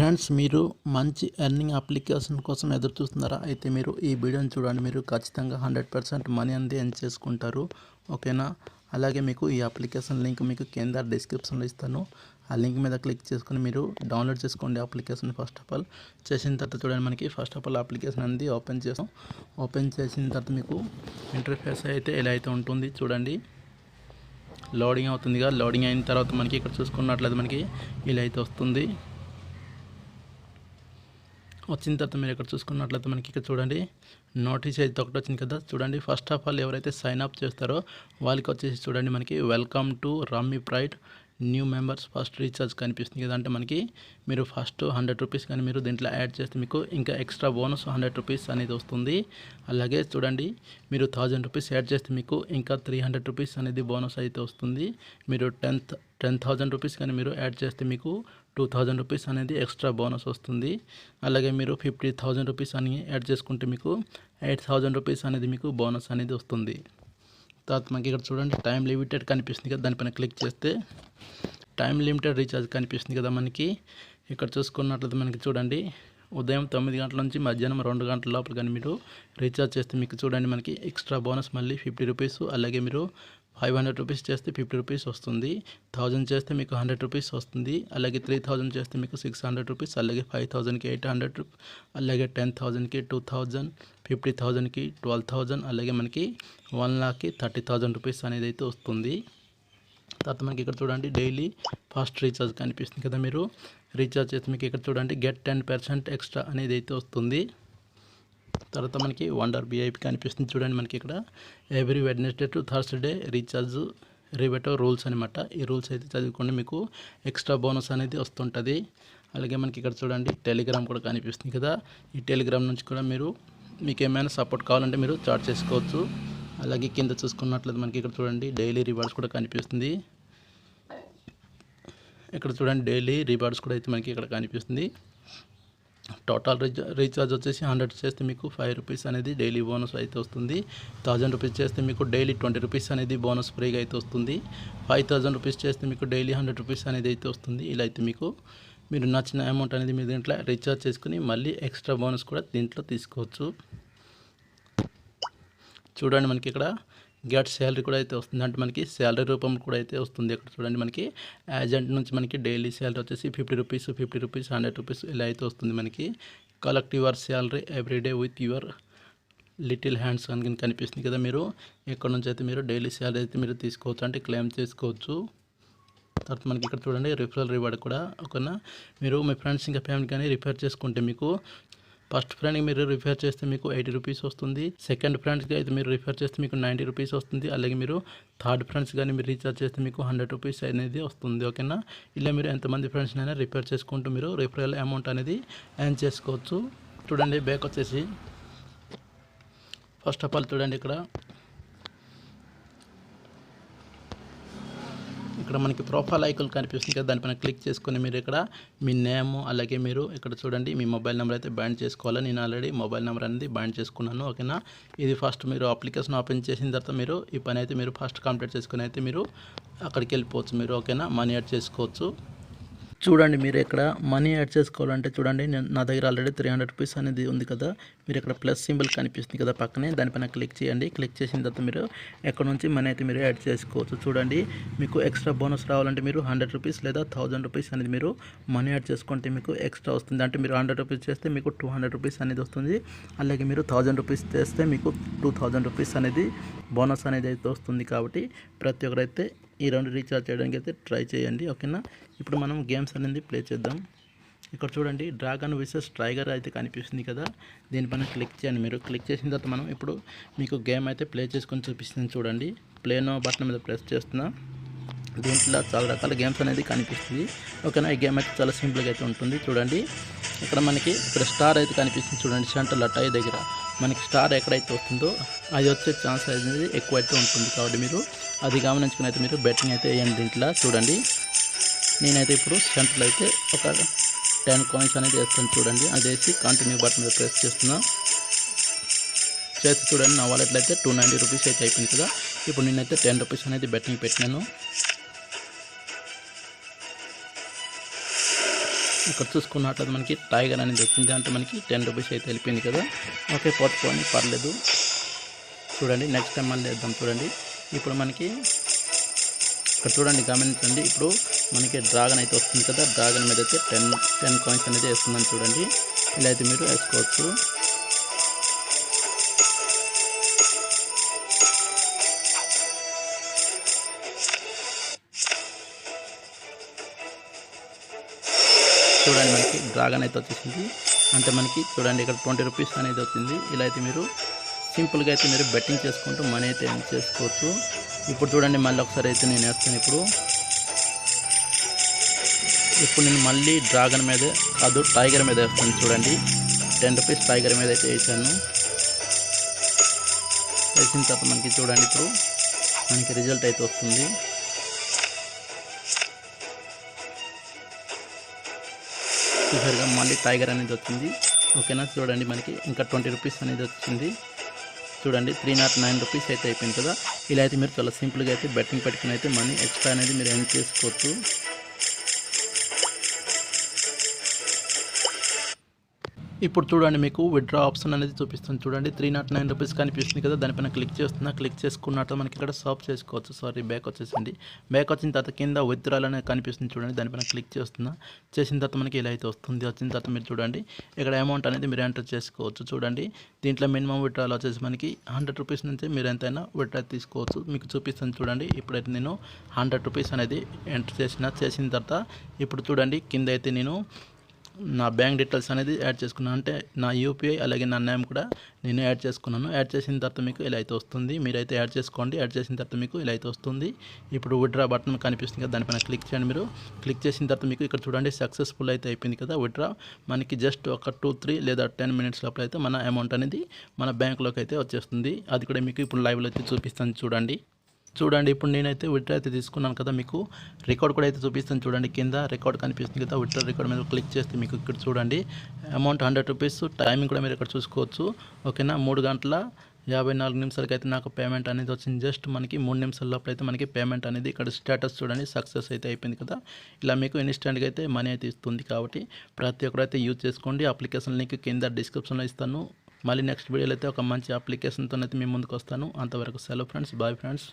Friends, మీరు మంచి earning application కోసం ఎదురు చూస్తున్నారా? అయితే మీరు ఈ వీడియోని చూడండి. మీరు ఖచ్చితంగా 100% మనీ అనేది ఎర్న్ చేసుకుంటారు. ఓకేనా? అలాగే మీకు ఈ అప్లికేషన్ లింక్ మీకు కింద డిస్క్రిప్షన్లో ఇస్తాను. ఆ లింక్ మీద క్లిక్ చేసుకొని మీరు డౌన్లోడ్ చేసుకోండి అప్లికేషన్. ఫస్ట్ ఆఫ్ ఆల్ చేసిన తర్వాత చూడండి, మనకి ఫస్ట్ ఆఫ్ ఆల్ అప్లికేషన్ అనేది ఓపెన్ చేసాం. ఓపెన్ చేసిన తర్వాత మీకు ఇంటర్ఫేస్ అయితే ఇలా అయితే ఉంటుంది. చూడండి, లోడింగ్ అవుతుందిగా. లోడింగ్ అయిన తర్వాత మనకి ఇక్కడ చూసుకున్నట్లయితే మనకి ఇలా అయితే వస్తుంది. వచ్చిన తర్వాత మీరు ఇక్కడ చూసుకున్నట్లయితే మనకి ఇక్కడ చూడండి, నోటీస్ అయితే ఒకటి వచ్చింది కదా. చూడండి, ఫస్ట్ ఆఫ్ ఆల్ ఎవరైతే సైన్ అప్ చేస్తారో వాళ్ళకి వచ్చేసి చూడండి, మనకి welcome to rummy pride new members first recharge కనిపిస్తుంది కదా. అంటే మనకి మీరు ఫస్ట్ 100 రూపీస్ కానీ మీరు దీంట్లో యాడ్ చేస్తే మీకు ఇంకా ఎక్స్ట్రా బోనస్ 100 రూపీస్ అనేది వస్తుంది. అలాగే చూడండి, మీరు 1000 రూపీస్ యాడ్ చేస్తే మీకు ఇంకా 300 రూపీస్ అనేది బోనస్ అయితే వస్తుంది. మీరు 10,000 రూపీస్ కానీ మీరు యాడ్ చేస్తే మీకు 2000 రూపీస్ అనేది ఎక్స్ట్రా బోనస్ వస్తుంది. అలాగే మీరు 50,000 రూపీస్ అని యాడ్ చేసుకుంటే మీకు 8,000 రూపీస్ అనేది మీకు బోనస్ అనేది వస్తుంది. తర్వాత మనకి ఇక్కడ చూడండి, టైం లిమిటెడ్ కనిపిస్తుంది కదా. దానిపైన క్లిక్ చేస్తే టైం లిమిటెడ్ రీఛార్జ్ కనిపిస్తుంది కదా. మనకి ఇక్కడ చూసుకున్నట్లయితే మనకి చూడండి, ఉదయం 9 గంటల నుంచి మధ్యాహ్నం 2 గంటల లోపల కానీ మీరు రీఛార్జ్ చేస్తే మీకు చూడండి, మనకి ఎక్స్ట్రా బోనస్ మళ్ళీ 50 రూపీస్. అలాగే మీరు 500 రూపీస్ చేస్తే 50 రూపీస్ వస్తుంది. 1000 చేస్తే మీకు 100 రూపీస్ వస్తుంది. అలాగే 3000 చేస్తే మీకు 600 రూపీస్. అలాగే 5000కి 800, అలాగే 10,000కి 2000, 50,000కి 12,000, అలాగే మనకి 1,00,000కి 30,000 రూపీస్ అనేది అయితే వస్తుంది. తర్వాత మనకి ఇక్కడ చూడండి, డైలీ ఫాస్ట్ రీఛార్జ్ కనిపిస్తుంది కదా. మీరు రీఛార్జ్ చేస్తే మీకు ఇక్కడ చూడండి, గెట్ 10% ఎక్స్ట్రా అనేది అయితే వస్తుంది. తర్వాత మనకి వండర్ బిఐపి కనిపిస్తుంది చూడండి. మనకి ఇక్కడ every Wednesday to Thursday recharge రిబేటో రూల్స్ అనమాట. ఈ రూల్స్ అయితే చదువుకోండి, మీకు ఎక్స్ట్రా బోనస్ అనేది వస్తుంటుంది. అలాగే మనకి ఇక్కడ చూడండి, టెలిగ్రామ్ కూడా కనిపిస్తుంది కదా. ఈ టెలిగ్రామ్ నుంచి కూడా మీకు ఏమైనా సపోర్ట్ కావాలంటే మీరు చాట్ చేసుకోవచ్చు. అలాగే కింద చూసుకున్నట్లయితే మనకి ఇక్కడ చూడండి, డైలీ రివార్డ్స్ కూడా కనిపిస్తుంది. ఇక్కడ చూడండి, డైలీ రివార్డ్స్ కూడా అయితే మనకి ఇక్కడ కనిపిస్తుంది. టోటల్ రీఛార్జ్ వచ్చేసి 100 చేస్తే మీకు 5 రూపీస్ అనేది డైలీ బోనస్ అయితే వస్తుంది. 1000 రూపీస్ చేస్తే మీకు డైలీ 20 రూపీస్ అనేది బోనస్ ఫ్రీగా అయితే వస్తుంది. 5000 రూపీస్ చేస్తే మీకు డైలీ 100 రూపీస్ అనేది అయితే వస్తుంది. ఇలా అయితే మీరు నచ్చిన అమౌంట్ అనేది మీరు దీంట్లో రీఛార్జ్ చేసుకుని మళ్ళీ ఎక్స్ట్రా బోనస్ కూడా దీంట్లో తీసుకోవచ్చు. చూడండి, మనకి ఇక్కడ గెట్ శాలరీ కూడా అయితే వస్తుంది. అంటే మనకి శాలరీ రూపంలో కూడా అయితే వస్తుంది. ఇక్కడ చూడండి, మనకి ఏజెంట్ నుంచి మనకి డైలీ శాలరీ వచ్చేసి 50 రూపీస్, 50 రూపీస్, 100 రూపీస్ ఇలా అయితే వస్తుంది. మనకి collect your salary everyday with your little hands అని కనిపిస్తుంది కదా. మీరు ఇక్కడ నుంచి అయితే మీరు డైలీ శాలరీ అయితే మీరు తీసుకోవచ్చు, అంటే క్లెయిమ్ చేసుకోవచ్చు. తర్వాత మనకి ఇక్కడ చూడండి, రిఫరల్ రివార్డ్ కూడా ఓకేనా. మీరు మీ ఫ్రెండ్స్ ఇంకా ఫ్యామిలీ కానీ రిఫర్ చేసుకుంటే మీకు ఫస్ట్ ఫ్రెండ్కి మీరు రిఫర్ చేస్తే మీకు 80 రూపీస్ వస్తుంది. సెకండ్ ఫ్రెండ్స్కి అయితే మీరు రిఫర్ చేస్తే మీకు 90 రూపీస్ వస్తుంది. అలాగే మీరు థర్డ్ ఫ్రెండ్స్ కానీ మీరు రీఛార్జ్ చేస్తే మీకు 100 రూపీస్ అనేది వస్తుంది. ఓకేనా? ఇలా మీరు ఎంతమంది ఫ్రెండ్స్నైనా రిఫర్ చేసుకుంటూ మీరు రిఫరల్ అమౌంట్ అనేది ఎర్న్ చేసుకోవచ్చు. చూడండి, బ్యాక్ వచ్చేసి ఫస్ట్ ఆఫ్ ఆల్ చూడండి, ఇక్కడ మనకి ప్రొఫైల్ ఐకాన్ కనిపిస్తుంది కదా. దానిపైన క్లిక్ చేసుకొని మీరు ఇక్కడ మీ నేమ్, అలాగే మీరు ఇక్కడ చూడండి మీ మొబైల్ నెంబర్ అయితే బ్యాండ్ చేసుకోవాలి. నేను ఆల్రెడీ మొబైల్ నెంబర్ అనేది బ్యాండ్ చేసుకున్నాను. ఓకేనా? ఇది ఫస్ట్ మీరు అప్లికేషన్ ఓపెన్ చేసిన తర్వాత మీరు ఈ పని అయితే మీరు ఫస్ట్ కంప్లీట్ చేసుకుని అయితే మీరు అక్కడికి వెళ్ళిపోవచ్చు. మీరు ఓకేనా, మనీ యాడ్ చేసుకోవచ్చు. చూడండి, మీరు ఇక్కడ మనీ యాడ్ చేసుకోవాలంటే చూడండి, నా దగ్గర ఆల్రెడీ 300 రూపీస్ అనేది ఉంది కదా. మీరు ఇక్కడ ప్లస్ సింబల్ కనిపిస్తుంది కదా పక్కనే, దానిపైన క్లిక్ చేయండి. క్లిక్ చేసిన తర్వాత మీరు ఎక్కడ నుంచి మనీ అయితే మీరు యాడ్ చేసుకోవచ్చు. చూడండి, మీకు ఎక్స్ట్రా బోనస్ రావాలంటే మీరు 100 రూపీస్ లేదా 1000 రూపీస్ అనేది మీరు మనీ యాడ్ చేసుకుంటే మీకు ఎక్స్ట్రా వస్తుంది. అంటే మీరు 100 రూపీస్ చేస్తే మీకు 200 రూపీస్ అనేది వస్తుంది. అలాగే మీరు 1000 రూపీస్ చేస్తే మీకు 2000 రూపీస్ అనేది బోనస్ అనేది అయితే వస్తుంది. కాబట్టి ప్రతి ఒక్కరైతే ఈ 2 రీఛార్జ్ చేయడానికి అయితే ట్రై చేయండి. ఓకేనా? ఇప్పుడు మనం గేమ్స్ అనేది ప్లే చేద్దాం. ఇక్కడ చూడండి, డ్రాగన్ విసెస్ టైగర్ అయితే కనిపిస్తుంది కదా. దీనిపైన క్లిక్ చేయండి. మీరు క్లిక్ చేసిన తర్వాత మనం ఇప్పుడు మీకు గేమ్ అయితే ప్లే చేసుకొని చూపిస్తుంది. చూడండి, ప్లేనో బటన్ మీద ప్రెస్ చేస్తున్నా. దీంట్లో చాలా రకాల గేమ్స్ అనేది కనిపిస్తుంది. ఓకేనా? ఈ గేమ్ అయితే చాలా సింపుల్గా అయితే ఉంటుంది. చూడండి, ఇక్కడ మనకి ఇక్కడ స్టార్ అయితే కనిపిస్తుంది. చూడండి, సెంటర్ టై దగ్గర మనకి స్టార్ ఎక్కడైతే వస్తుందో అది వచ్చే ఛాన్స్ అనేది ఎక్కువ అయితే ఉంటుంది. కాబట్టి మీరు అది గమనించుకుని అయితే మీరు బెట్టింగ్ అయితే వేయండి. దీంట్లో చూడండి, నేనైతే ఇప్పుడు సెంటర్లో అయితే ఒక 10 కాయిన్స్ అనేది వేస్తాను. చూడండి, అది వేసి కంటిన్యూ బటన్ మీద ప్రెస్ చేస్తున్నా. చేసి చూడండి, నా వాలెట్లో అయితే 290 రూపీస్ అయితే అయిపోయింది కదా. ఇప్పుడు నేనైతే 10 రూపీస్ అనేది బెట్టింగ్ పెట్టినాను. ఇక్కడ చూసుకున్నట్లయితే మనకి టైగర్ అనేది వచ్చింది, అంటే మనకి 10 రూపీస్ అయితే వెళ్ళిపోయింది కదా. ఓకే, పోనీ పర్లేదు. చూడండి నెక్స్ట్ టైం మళ్ళీ వేద్దాం. చూడండి ఇప్పుడు మనకి ఇక్కడ చూడండి, గమనించండి. ఇప్పుడు మనకి డ్రాగన్ అయితే వస్తుంది కదా, డ్రాగన్ మీద అయితే 10 కాయిన్స్ అనేది వేస్తుందని చూడండి. ఇలా అయితే మీరు వేసుకోవచ్చు. చూడండి మనకి డ్రాగన్ అయితే వచ్చేసింది, అంటే మనకి చూడండి ఇక్కడ 20 రూపీస్ అనేది వచ్చింది. ఇలా అయితే మీరు సింపుల్గా అయితే మీరు బెట్టింగ్ చేసుకుంటూ మనీ అయితే ఎర్న్ చేసుకోవచ్చు. ఇప్పుడు చూడండి మళ్ళీ ఒకసారి అయితే నేను వేస్తాను. ఇప్పుడు నేను మళ్ళీ డ్రాగన్ మీద కాదు, టైగర్ మీద వేస్తాను. చూడండి 10 రూపీస్ టైగర్ మీద అయితే వేసాను. వేసిన తర్వాత మనకి చూడండి ఇప్పుడు మనకి రిజల్ట్ అయితే వస్తుంది. చూసారుగా మళ్ళీ టైగర్ అనేది వచ్చింది. ఓకేనా, చూడండి మనకి ఇంకా 20 రూపీస్ అనేది వచ్చింది. చూడండి 309 రూపీస్ అయితే అయిపోయింది కదా. ఇలా అయితే మీరు చాలా సింపుల్గా అయితే బెట్టింగ్ పెట్టుకుని అయితే మనీ ఎక్స్ట్రా అనేది మీరు ఎర్న్ చేసుకోవచ్చు. ఇప్పుడు చూడండి మీకు విత్డ్రా ఆప్షన్ అనేది చూపిస్తుంది. చూడండి 309 రూపీస్ కనిపిస్తుంది కదా, దానిపైన క్లిక్ చేస్తున్నా. క్లిక్ చేసుకున్నట్టు మనకి ఇక్కడ స్టాప్ చేసుకోవచ్చు. సారీ, బ్యాక్ వచ్చేసింది. బ్యాక్ వచ్చిన తర్వాత కింద విత్డ్రాల్ అనేది కనిపిస్తుంది. చూడండి దానిపైన క్లిక్ చేస్తున్నా. చేసిన తర్వాత మనకి ఇలా అయితే వస్తుంది. వచ్చిన తర్వాత మీరు చూడండి ఇక్కడ అమౌంట్ అనేది మీరు ఎంటర్ చేసుకోవచ్చు. చూడండి దీంట్లో మినిమం విత్డ్రాల్ వచ్చేసి మనకి 100 రూపీస్ నుంచి మీరు ఎంతైనా విత్డ్రా తీసుకోవచ్చు. మీకు చూపిస్తుంది చూడండి. ఇప్పుడైతే నేను 100 రూపీస్ అనేది ఎంటర్ చేసిన తర్వాత ఇప్పుడు చూడండి కింద అయితే నేను నా బ్యాంక్ డీటెయిల్స్ అనేది యాడ్ చేసుకున్నాను, అంటే నా యూపీఐ అలాగే నా నేమ్ కూడా నేను యాడ్ చేసుకున్నాను. యాడ్ చేసిన తర్వాత మీకు ఇలా అయితే వస్తుంది. మీరైతే యాడ్ చేసుకోండి. యాడ్ చేసిన తర్వాత మీకు ఇలా అయితే వస్తుంది. ఇప్పుడు విత్డ్రా బటన్ కనిపిస్తుంది కదా, దానిపైన క్లిక్ చేయండి. మీరు క్లిక్ చేసిన తర్వాత మీకు ఇక్కడ చూడండి సక్సెస్ఫుల్ అయితే అయిపోయింది కదా విత్డ్రా. మనకి జస్ట్ ఒక 2-3 లేదా 10 మినిట్స్ లోపల అయితే మన అమౌంట్ అనేది మన బ్యాంక్లోకి అయితే వచ్చేస్తుంది. అది కూడా మీకు ఇప్పుడు లైవ్లో అయితే చూపిస్తాను. చూడండి ఇప్పుడు నేనైతే విత్డ్రా అయితే తీసుకున్నాను కదా, మీకు రికార్డ్ కూడా అయితే చూపిస్తాను. చూడండి కింద రికార్డ్ కనిపిస్తుంది కదా, విత్డ్రా రికార్డ్ మీద క్లిక్ చేస్తే మీకు ఇక్కడ చూడండి అమౌంట్ 100 రూపీస్. టైమింగ్ కూడా మీరు ఇక్కడ చూసుకోవచ్చు. ఓకేనా, 3:54 నిమిషాలకి అయితే నాకు పేమెంట్ అనేది వచ్చింది. జస్ట్ మనకి 3 నిమిషాల లోపల అయితే మనకి పేమెంట్ అనేది ఇక్కడ స్టేటస్ చూడండి సక్సెస్ అయితే అయిపోయింది కదా. ఇలా మీకు ఇన్స్టెంట్గా అయితే మనీ అయితే ఇస్తుంది. కాబట్టి ప్రతి ఒక్కరు అయితే యూజ్ చేసుకోండి. అప్లికేషన్ లింక్ కింద డిస్క్రిప్షన్లో ఇస్తాను. మళ్ళీ నెక్స్ట్ వీడియోలో అయితే ఒక మంచి అప్లికేషన్తో అయితే మీ ముందుకు వస్తాను. అంతవరకు సెలవు ఫ్రెండ్స్, బాయ్ ఫ్రెండ్స్.